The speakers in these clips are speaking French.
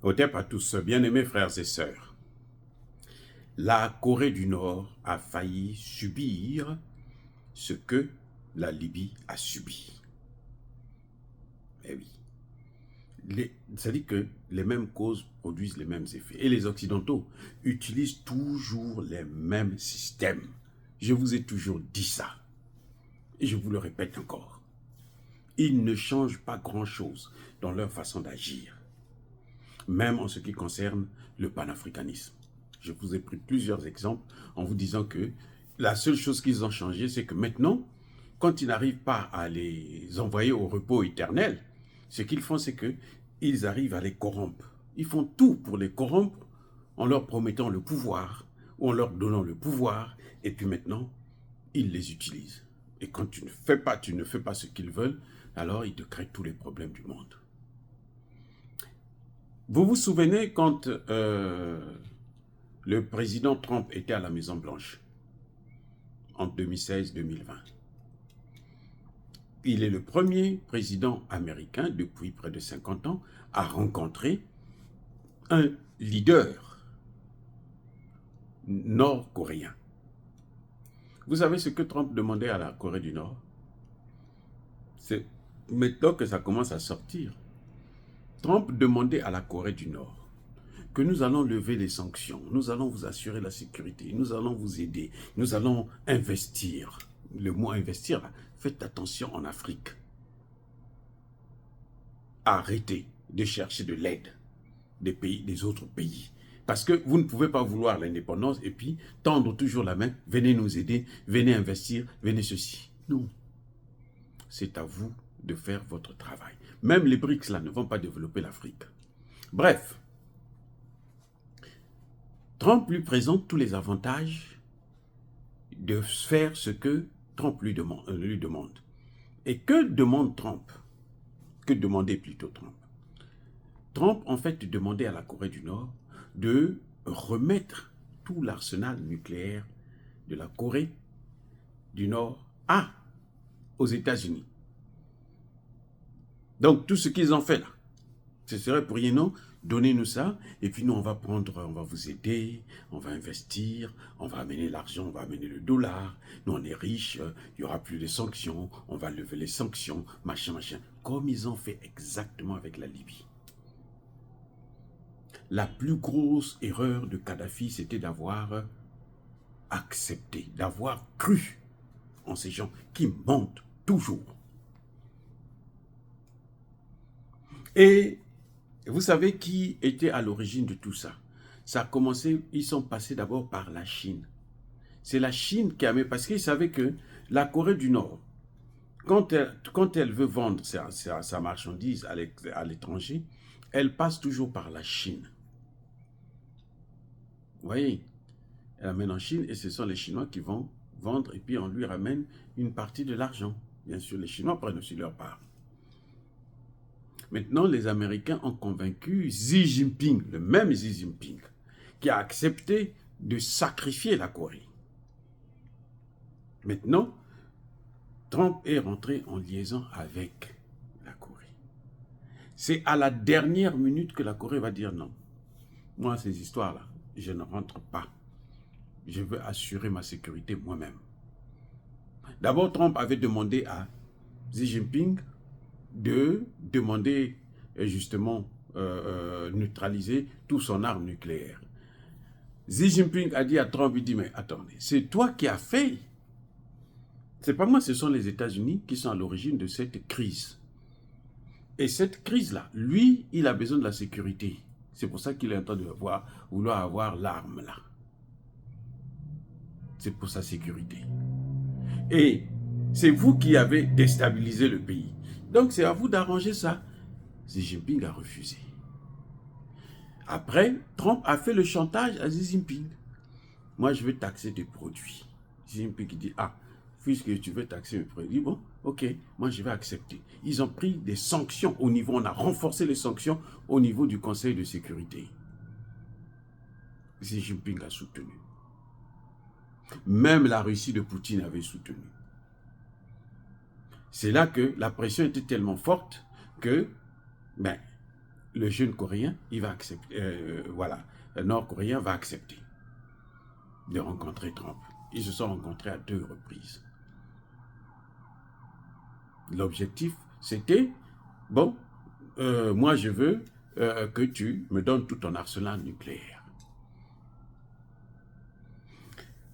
Hotep à tous, bien-aimés frères et sœurs. La Corée du Nord a failli subir ce que la Libye a subi. Eh oui. C'est-à-dire que les mêmes causes produisent les mêmes effets. Et les Occidentaux utilisent toujours les mêmes systèmes. Je vous ai toujours dit ça. Et je vous le répète encore. Ils ne changent pas grand-chose dans leur façon d'agir. Même en ce qui concerne le panafricanisme. Je vous ai pris plusieurs exemples en vous disant que la seule chose qu'ils ont changé, c'est que maintenant, quand ils n'arrivent pas à les envoyer au repos éternel, ce qu'ils font, c'est qu'ils arrivent à les corrompre. Ils font tout pour les corrompre en leur promettant le pouvoir ou en leur donnant le pouvoir, et puis maintenant, ils les utilisent. Et quand tu ne fais pas ce qu'ils veulent, alors ils te créent tous les problèmes du monde. Vous vous souvenez quand le président Trump était à la Maison-Blanche en 2016-2020. Il est le premier président américain depuis près de 50 ans à rencontrer un leader nord-coréen. Vous savez ce que Trump demandait à la Corée du Nord? C'est maintenant que ça commence à sortir. Trump demandait à la Corée du Nord que nous allons lever les sanctions, nous allons vous assurer la sécurité, nous allons vous aider, nous allons investir. Le mot investir, faites attention en Afrique. Arrêtez de chercher de l'aide des autres pays. Parce que vous ne pouvez pas vouloir l'indépendance et puis tendre toujours la main, venez nous aider, venez investir, venez ceci. Non. C'est à vous de faire votre travail. Même les BRICS là ne vont pas développer l'Afrique. Bref, Trump lui présente tous les avantages de faire ce que Trump lui demande. Et que demande Trump? Que demandait plutôt Trump? Trump, en fait, demandait à la Corée du Nord de remettre tout l'arsenal nucléaire de la Corée du Nord aux États-Unis. Donc, tout ce qu'ils ont fait là, ce serait pour rien, non? Donnez-nous ça, et puis nous, on va vous aider, on va investir, on va amener l'argent, on va amener le dollar, nous, on est riches, il n'y aura plus de sanctions, on va lever les sanctions, machin, machin, comme ils ont fait exactement avec la Libye. La plus grosse erreur de Kadhafi, c'était d'avoir accepté, d'avoir cru en ces gens qui mentent toujours. Et vous savez qui était à l'origine de tout ça? Ça a commencé, ils sont passés d'abord par la Chine. C'est la Chine qui a mis, parce qu'ils savaient que la Corée du Nord, quand elle veut vendre sa marchandise à l'étranger, elle passe toujours par la Chine. Vous voyez? Elle amène en Chine et ce sont les Chinois qui vont vendre et puis on lui ramène une partie de l'argent. Bien sûr, les Chinois prennent aussi leur part. Maintenant, les Américains ont convaincu Xi Jinping, le même Xi Jinping, qui a accepté de sacrifier la Corée. Maintenant, Trump est rentré en liaison avec la Corée. C'est à la dernière minute que la Corée va dire non. Moi, ces histoires-là, je ne rentre pas. Je veux assurer ma sécurité moi-même. D'abord, Trump avait demandé à Xi Jinping de demander justement neutraliser tout son arme nucléaire. Xi Jinping a dit à Trump, il dit, mais attendez, c'est toi qui as fait. C'est pas moi, ce sont les États-Unis qui sont à l'origine de cette crise. Et cette crise-là, lui, il a besoin de la sécurité. C'est pour ça qu'il est en train de vouloir avoir l'arme là. C'est pour sa sécurité. Et c'est vous qui avez déstabilisé le pays. Donc c'est à vous d'arranger ça. Xi Jinping a refusé. Après, Trump a fait le chantage à Xi Jinping. Moi, je veux taxer tes produits. Xi Jinping dit, puisque tu veux taxer mes produits, bon, ok, moi je vais accepter. Ils ont pris des sanctions au niveau, on a renforcé les sanctions au niveau du Conseil de sécurité. Xi Jinping a soutenu. Même la Russie de Poutine avait soutenu. C'est là que la pression était tellement forte que le jeune Coréen, il va accepter, voilà, le Nord-Coréen va accepter de rencontrer Trump. Ils se sont rencontrés à 2 reprises. L'objectif, c'était, bon, moi je veux que tu me donnes tout ton arsenal nucléaire.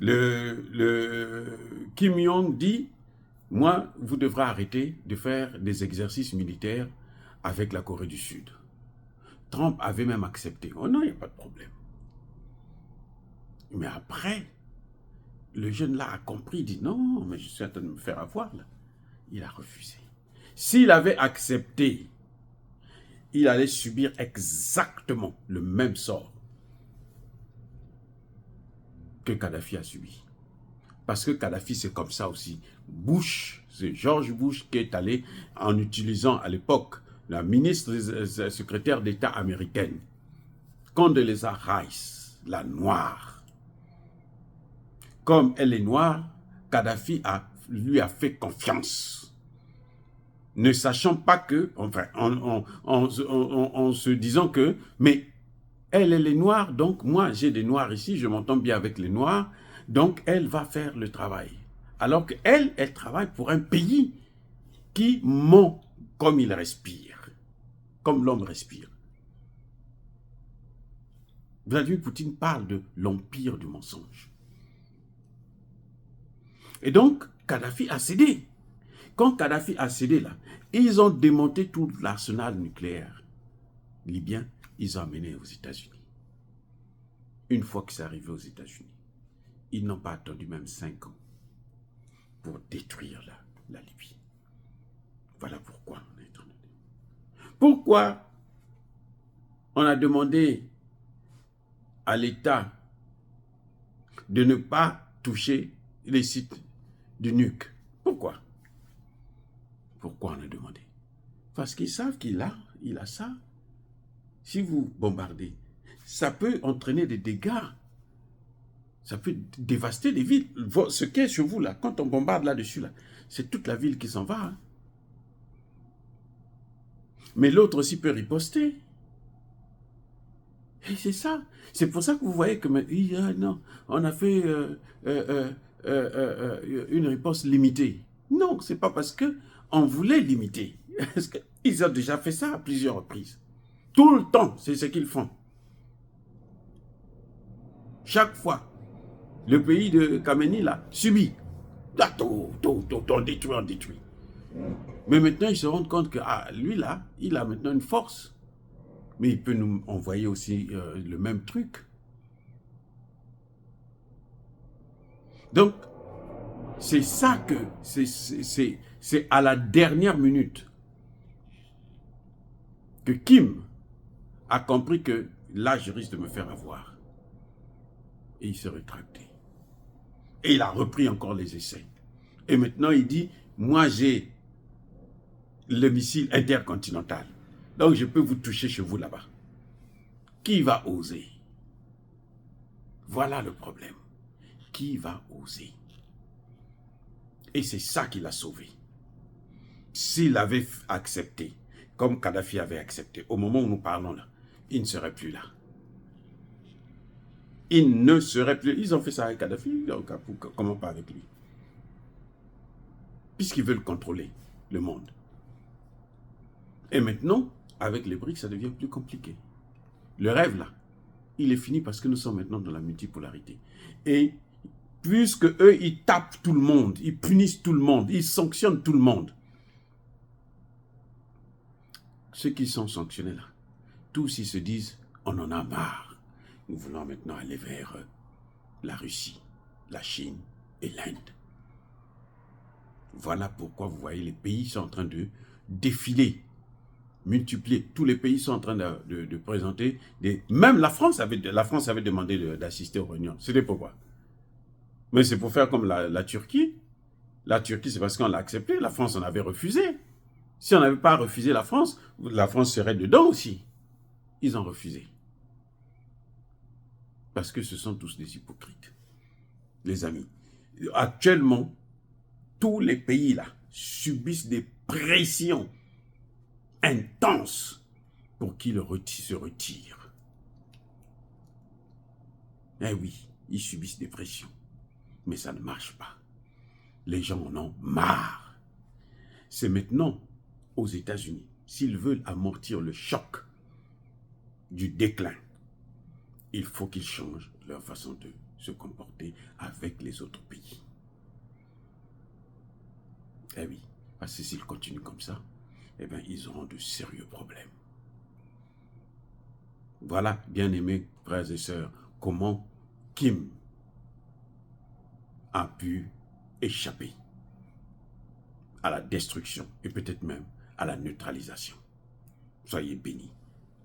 Le Kim Jong dit, moi, vous devrez arrêter de faire des exercices militaires avec la Corée du Sud. Trump avait même accepté. Oh non, il n'y a pas de problème. Mais après, le jeune là a compris, il dit non, mais je suis en train de me faire avoir là. Il a refusé. S'il avait accepté, il allait subir exactement le même sort que Kadhafi a subi. Parce que Kadhafi, c'est comme ça aussi. Bush, c'est George Bush qui est allé, en utilisant à l'époque la ministre secrétaire d'État américaine, Condoleezza Rice, la noire. Comme elle est noire, Kadhafi lui a fait confiance. Ne sachant pas que, enfin, en se disant que, mais elle est noire, donc moi j'ai des noirs ici, je m'entends bien avec les noirs, donc elle va faire le travail. Alors qu'elle, elle travaille pour un pays qui ment comme il respire, comme l'homme respire. Vladimir Poutine parle de l'empire du mensonge. Et donc, Kadhafi a cédé. Quand Kadhafi a cédé là, ils ont démonté tout l'arsenal nucléaire libyen, ils ont amené aux États-Unis. Une fois que c'est arrivé aux États-Unis, ils n'ont pas attendu même 5 ans pour détruire la Libye. Voilà pourquoi on est en train de... Pourquoi on a demandé à l'État de ne pas toucher les sites du nuque? Pourquoi? Pourquoi on a demandé? Parce qu'ils savent qu'il a ça. Si vous bombardez, ça peut entraîner des dégâts. Ça peut dévaster des villes. Ce qui est sur vous, là, quand on bombarde là-dessus, là, c'est toute la ville qui s'en va. Hein. Mais l'autre aussi peut riposter. Et c'est ça. C'est pour ça que vous voyez que non, on a fait une riposte limitée. Non, c'est pas parce qu'on voulait limiter. Parce qu'ils ont déjà fait ça à plusieurs reprises. Tout le temps, c'est ce qu'ils font. Chaque fois, le pays de Khamenei, là, subit. Là, on détruit. Mais maintenant, ils se rendent compte que lui, là, il a maintenant une force. Mais il peut nous envoyer aussi le même truc. Donc, c'est ça que, c'est à la dernière minute que Kim a compris que là, je risque de me faire avoir. Et il s'est rétracté. Et il a repris encore les essais. Et maintenant, il dit, moi, j'ai le missile intercontinental. Donc, je peux vous toucher chez vous là-bas. Qui va oser? Voilà le problème. Qui va oser? Et c'est ça qui l'a sauvé. S'il avait accepté, comme Kadhafi avait accepté, au moment où nous parlons là, il ne serait plus là. Il ne serait plus... Ils ont fait ça avec Kadhafi, donc comment pas avec lui? Puisqu'ils veulent contrôler le monde. Et maintenant, avec les BRICS, ça devient plus compliqué. Le rêve là, il est fini parce que nous sommes maintenant dans la multipolarité. Et puisque eux, ils tapent tout le monde, ils punissent tout le monde, ils sanctionnent tout le monde. Ceux qui sont sanctionnés là, tous ils se disent, on en a marre. Nous voulons maintenant aller vers la Russie, la Chine et l'Inde. Voilà pourquoi vous voyez les pays sont en train de défiler, multiplier. Tous les pays sont en train de présenter des... Même la France avait demandé d'assister aux réunions. C'était pourquoi? Mais c'est pour faire comme la Turquie. La Turquie, c'est parce qu'on l'a accepté. La France en avait refusé. Si on n'avait pas refusé la France serait dedans aussi. Ils ont refusé. Parce que ce sont tous des hypocrites. Les amis, actuellement, tous les pays là subissent des pressions intenses pour qu'il se retire. Eh oui, ils subissent des pressions, mais ça ne marche pas. Les gens en ont marre. C'est maintenant aux États-Unis, s'ils veulent amortir le choc du déclin, il faut qu'ils changent leur façon de se comporter avec les autres pays. Eh oui, parce que s'ils continuent comme ça, eh bien, ils auront de sérieux problèmes. Voilà, bien-aimés frères et sœurs, comment Kim a pu échapper à la destruction et peut-être même à la neutralisation. Soyez bénis,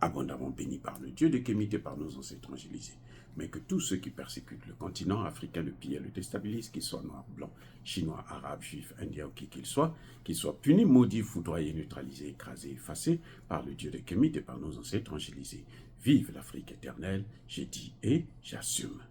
abondamment bénis par le Dieu de Kémite et par nos ancêtres évangélisés. Mais que tous ceux qui persécutent le continent africain, le pillent et le déstabilisent, qu'ils soient noirs, blancs, chinois, arabes, juifs, indiens ou qui qu'ils soient punis, maudits, foudroyés, neutralisés, écrasés, effacés par le Dieu de Kémite et par nos ancêtres évangélisés. Vive l'Afrique éternelle, j'ai dit et j'assume.